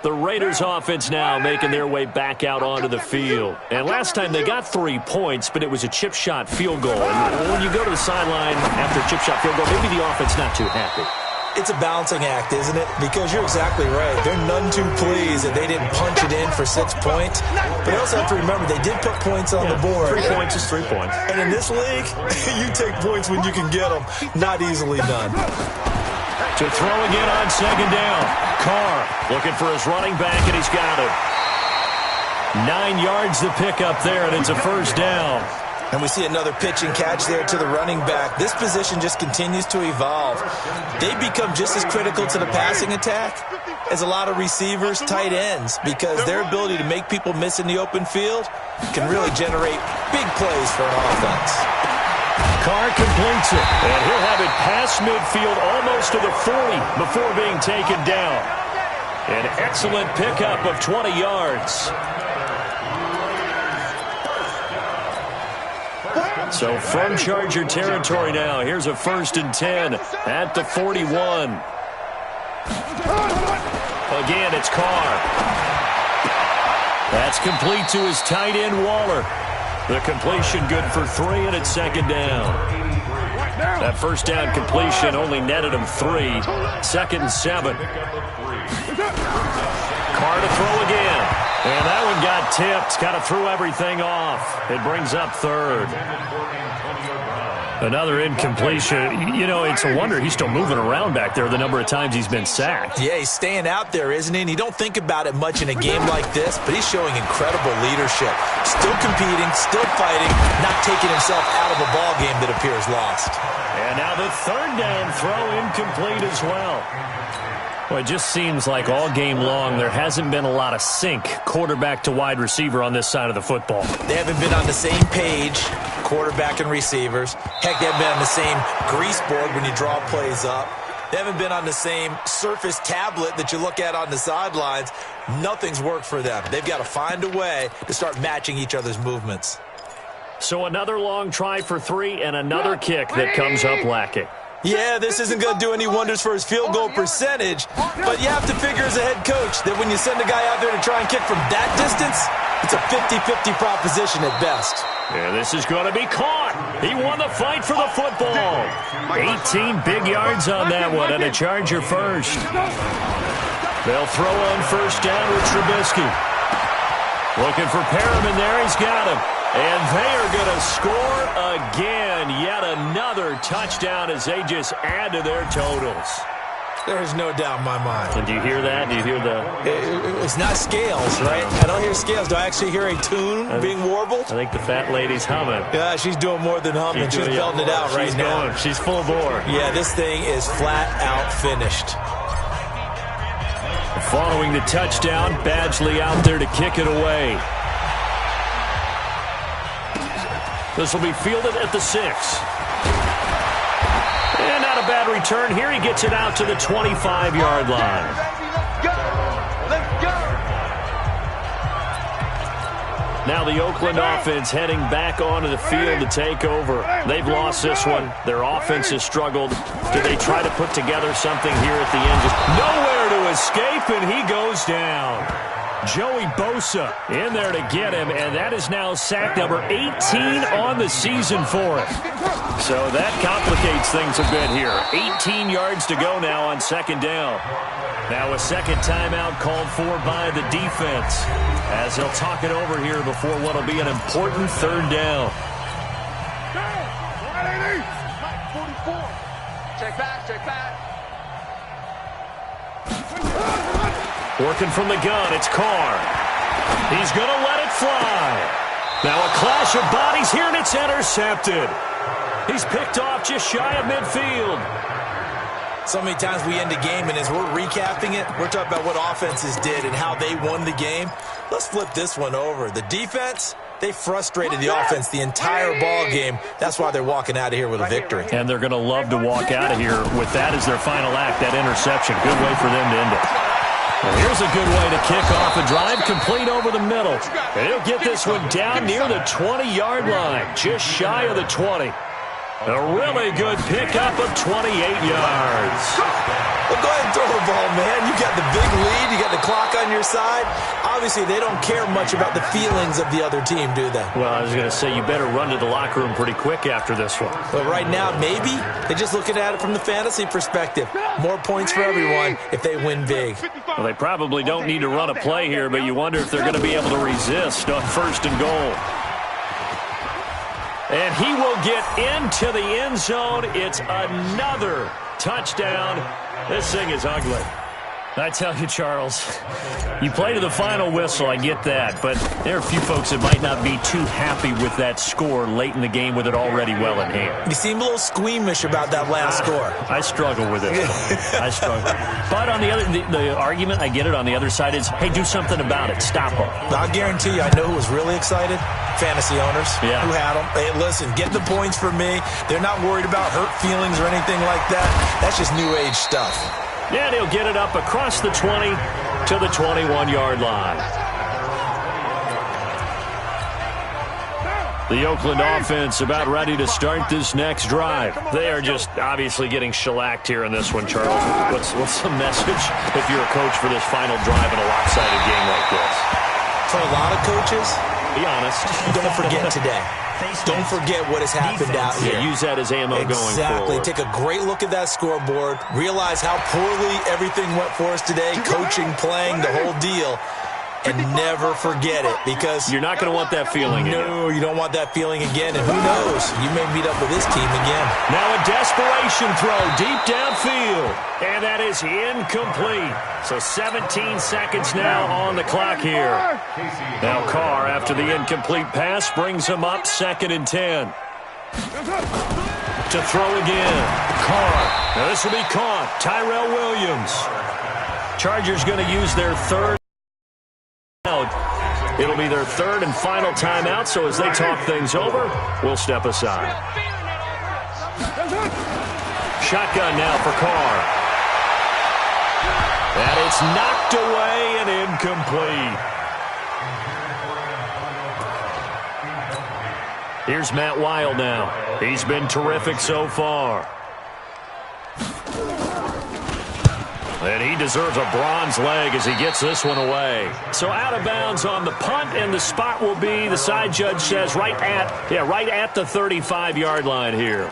The Raiders offense now making their way back out onto the field. And last time they got 3 points, but it was a chip shot field goal. And when you go to the sideline after a chip shot field goal, maybe the offense not too happy. It's a balancing act, isn't it? Because you're exactly right. They're none too pleased that they didn't punch it in for 6 points. But you also have to remember, they did put points on the board. 3 points is 3 points. And in this league, you take points when you can get them. Not easily done. To throw again on second down. Carr looking for his running back, and he's got him. 9 yards to pick up there, and it's a first down. And we see another pitch and catch there to the running back. This position just continues to evolve. They become just as critical to the passing attack as a lot of receivers, tight ends, because their ability to make people miss in the open field can really generate big plays for an offense. Carr completes it, and he'll have it past midfield almost to the 40 before being taken down. An excellent pickup of 20 yards. So from Charger territory now, here's a 1st and 10 at the 41. Again, it's Carr. That's complete to his tight end, Waller. The completion good for 3, and it's second down. That first down completion only netted him 3. 2nd and 7. Carr to throw again. And that one got tipped. Kind of threw everything off. It brings up 3rd. Another incompletion. You know, it's a wonder he's still moving around back there the number of times he's been sacked. Yeah, he's staying out there, isn't he? And you don't think about it much in a game like this, but he's showing incredible leadership. Still competing, still fighting, not taking himself out of a ball game that appears lost. And now the 3rd down throw incomplete as well. Well, it just seems like all game long there hasn't been a lot of sync quarterback to wide receiver on this side of the football. They haven't been on the same page, quarterback and receivers. Heck, they haven't been on the same grease board when you draw plays up. They haven't been on the same Surface tablet that you look at on the sidelines. Nothing's worked for them. They've got to find a way to start matching each other's movements. So another long try for 3 and another kick that comes up lacking. Yeah, this isn't going to do any wonders for his field goal percentage, but you have to figure as a head coach that when you send a guy out there to try and kick from that distance, it's a 50-50 proposition at best. Yeah, this is going to be caught. He won the fight for the football. 18 big yards on that one, and a Charger first. They'll throw on first down with Trubisky. Looking for Perriman there. He's got him. And they are going to score again. Yet another touchdown as they just add to their totals. There's no doubt in my mind. And do you hear that? Do you hear the... It's not scales, right? I don't hear scales. Do I actually hear a tune being warbled? I think the fat lady's humming. Yeah, she's doing more than humming. She's belting it out right now. She's full bore. Yeah, this thing is flat out finished. Following the touchdown, Badgley out there to kick it away. This will be fielded at the 6. And not a bad return here. He gets it out to the 25-yard line. Let's go. Now the Oakland offense heading back onto the field to take over. They've lost this one. Their offense has struggled. Do they try to put together something here at the end? Just nowhere to escape, and he goes down. Joey Bosa in there to get him, and that is now sack number 18 on the season for him. So that complicates things a bit here. 18 yards to go now on second down. Now a second timeout called for by the defense as they'll talk it over here before what will be an important third down. Check back, check back. Working from the gun, it's Carr. He's going to let it fly. Now a clash of bodies here, and it's intercepted. He's picked off just shy of midfield. So many times we end a game, and as we're recapping it, we're talking about what offenses did and how they won the game. Let's flip this one over. The defense, they frustrated the offense the entire ball game. That's why they're walking out of here with a victory. And they're going to love to walk out of here with that as their final act, that interception. Good way for them to end it. Well, here's a good way to kick off a drive, complete over the middle. And he'll get this one down near the 20-yard line, just shy of the 20. A really good pickup of 28 yards. Well, go ahead and throw the ball, man. You got the big lead. You got the clock on your side. Obviously, they don't care much about the feelings of the other team, do they? Well, I was going to say, you better run to the locker room pretty quick after this one. But right now, maybe they're just looking at it from the fantasy perspective. More points for everyone if they win big. Well, they probably don't need to run a play here, but you wonder if they're going to be able to resist on 1st and goal. And he will get into the end zone. It's another touchdown. This thing is ugly. I tell you, Charles, you play to the final whistle, I get that, but there are a few folks that might not be too happy with that score late in the game with it already well in hand. You seem a little squeamish about that last score. I struggle with it. I struggle. But on the argument, I get it, on the other side is, hey, do something about it. Stop them. I'll guarantee you, I know who was really excited. Fantasy owners who had them. Hey, listen, get the points for me. They're not worried about hurt feelings or anything like that. That's just new age stuff. Yeah, they'll get it up across the 20 to the 21-yard line. The Oakland offense about ready to start this next drive. They are just obviously getting shellacked here in this one, Charles. What's the message if you're a coach for this final drive in a lopsided game like this? For a lot of coaches, be honest, don't forget today. Don't forget what has happened out here. Yeah, use that as ammo going forward. Exactly. Take a great look at that scoreboard. Realize how poorly everything went for us today. Coaching, playing, the whole deal. And never forget it, because you're not going to want that feeling again. No, you don't want that feeling again. And who knows? You may meet up with this team again. Now a desperation throw deep downfield. And that is incomplete. So 17 seconds now on the clock here. Now Carr, after the incomplete pass, brings him up 2nd and 10. To throw again. Carr. Now this will be caught. Tyrell Williams. Chargers going to use their third. It'll be their 3rd and final timeout, so as they talk things over, we'll step aside. Shotgun now for Carr. And it's knocked away and incomplete. Here's Matt Wild now. He's been terrific so far. And he deserves a bronze leg as he gets this one away. So out of bounds on the punt, and the spot will be, the side judge says, right at the 35-yard line here.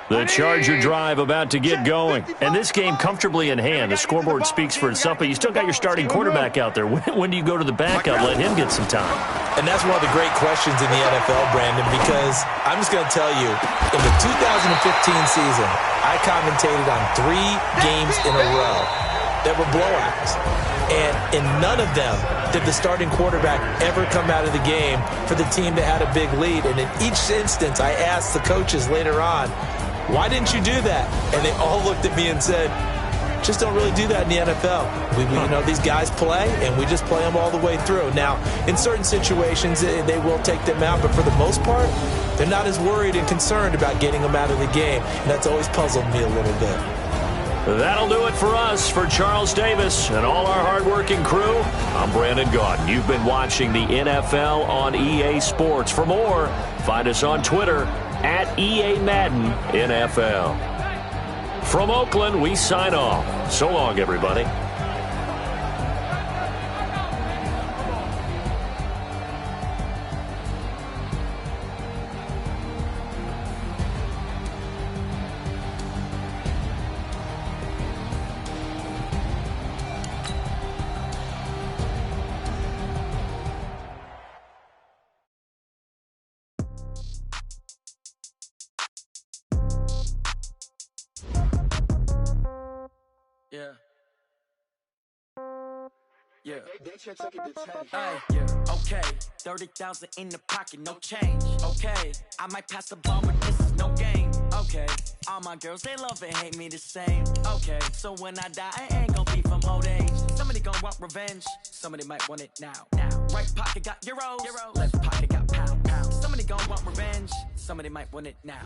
The Charger drive about to get going. And this game comfortably in hand. The scoreboard speaks for itself, but you still got your starting quarterback out there. When do you go to the backup? Let him get some time. And that's one of the great questions in the NFL, Brandon, because I'm just going to tell you, in the 2015 season, I commentated on 3 games in a row that were blowouts. And in none of them did the starting quarterback ever come out of the game for the team that had a big lead. And in each instance, I asked the coaches later on, why didn't you do that? And they all looked at me and said, just don't really do that in the NFL. You know, these guys play, and we just play them all the way through. Now, in certain situations, they will take them out, but for the most part, they're not as worried and concerned about getting them out of the game, and that's always puzzled me a little bit. That'll do it for us. For Charles Davis and all our hardworking crew, I'm Brandon Gaudin. You've been watching the NFL on EA Sports. For more, find us on Twitter at EA Madden NFL. From Oakland, we sign off. So long, everybody. Yeah. Okay. 30,000 in the pocket, no change. Okay. I might pass the ball, but this is no game. Okay. All my girls, they love and hate me the same. Okay. So when I die, I ain't gonna be from old age. Somebody gonna want revenge. Somebody might want it now. Right pocket got euros. Left pocket got pounds. Somebody gonna want revenge. Somebody might want it now.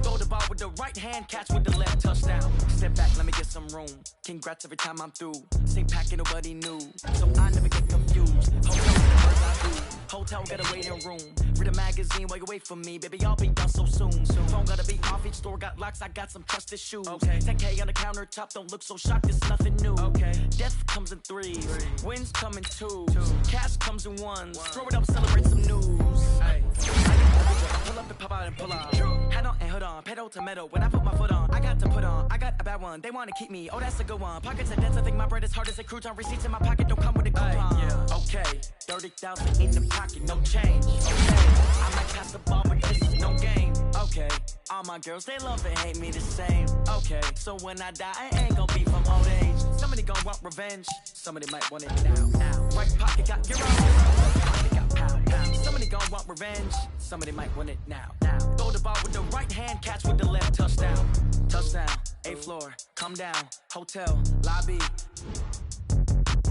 Throw the ball with the right hand, catch with the left, touchdown. Step back, let me get some room. Congrats every time I'm through. Same packet, nobody knew. So I never get confused. Hold on to the words I do. Hotel got a waiting room. Read a magazine while you wait for me, baby, I'll be done so soon. Phone gotta be off, each store got locks, I got some trusted shoes. Okay. 10K on the countertop, don't look so shocked, it's nothing new. Okay. Death comes in threes, wins come in twos, cash comes in ones. Throw it up, celebrate some news. Hey. Pull up and pop out and pull out. Head on and hood on, pedal to metal. When I put my foot on, I got to put on. I got a bad one, they wanna keep me. Oh, that's a good one. Pockets are dense, I think my bread is hard as a crouton. Receipts in my pocket don't come with a coupon. Yeah. Okay, 30,000 in the pocket, no change. Okay, I might pass the ball, but this is no game. Okay, all my girls, they love and hate me the same. Okay, so when I die, I ain't gon' be from old age. Somebody gon' want revenge, somebody might want it now. Right pocket got your own, left pocket got pound, pound. Somebody gon' want revenge, somebody might want it now. Throw the ball with the right hand, catch with the left, touchdown. Touchdown, 8th floor, come down, hotel, lobby.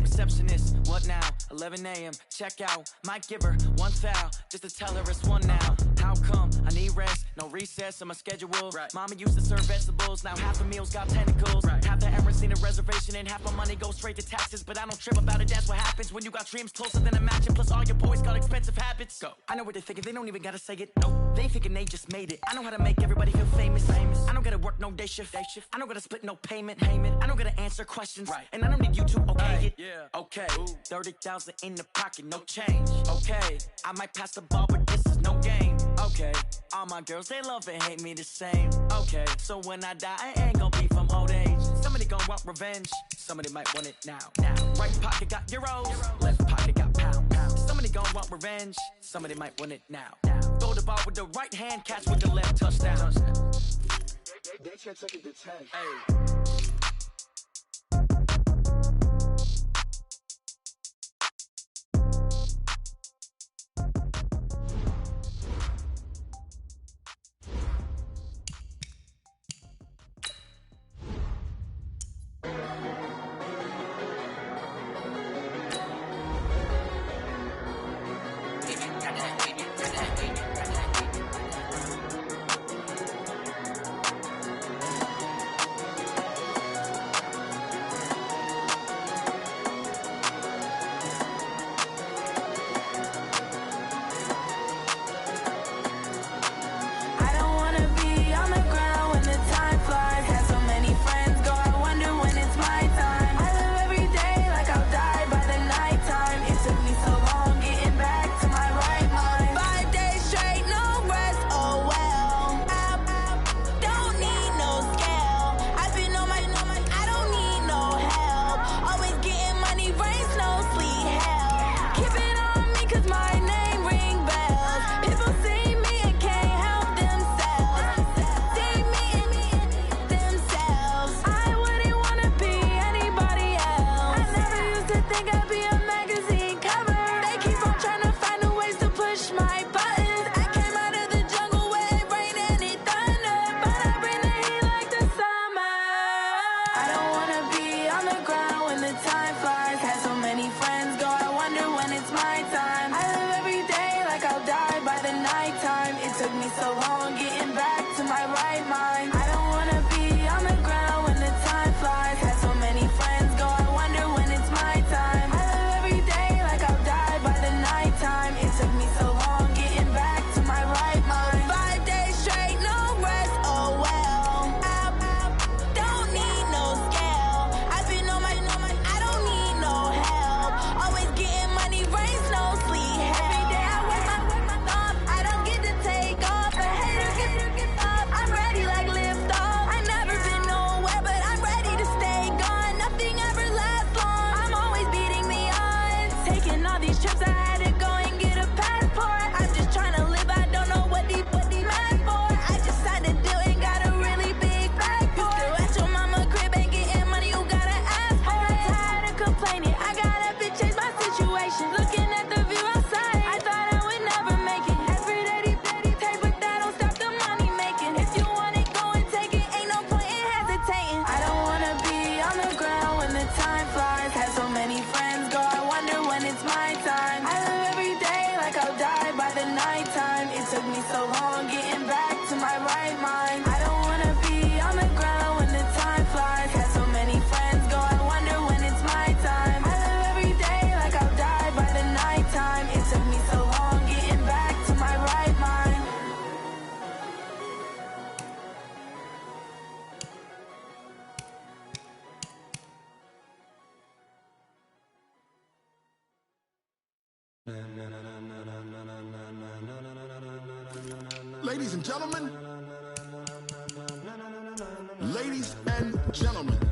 Receptionist, what now? 11 a.m. Check out. Might give her one foul just to tell her it's one now. How come? I need rest, no recess in my schedule. Right. Mama used to serve vegetables, now half the meals got tentacles. Right. Half the errands need a reservation and half my money goes straight to taxes. But I don't trip about it, that's what happens when you got dreams closer than a match. And plus all your boys got expensive habits. Go. I know what they're thinking, they don't even gotta say it. No, they thinking they just made it. I know how to make everybody feel famous. I don't gotta work no day shift. I don't gotta split no payment. I don't gotta answer questions. Right. And I don't need you to okay it. Yeah. Okay, 30,000 in the pocket, no change. Okay, I might pass the ball, but this is no game. Okay, all my girls, they love and hate me the same. Okay, so when I die, I ain't gon' be from old age. Somebody gon' want revenge, somebody might want it now. Right pocket got euros, left pocket got pound. Somebody gon' want revenge, somebody might want it now. Throw the ball with the right hand, catch with the left, touchdown. They can't take it to 10. Hey. Time flies, had so many friends go, I wonder when it's my time. Ladies and gentlemen,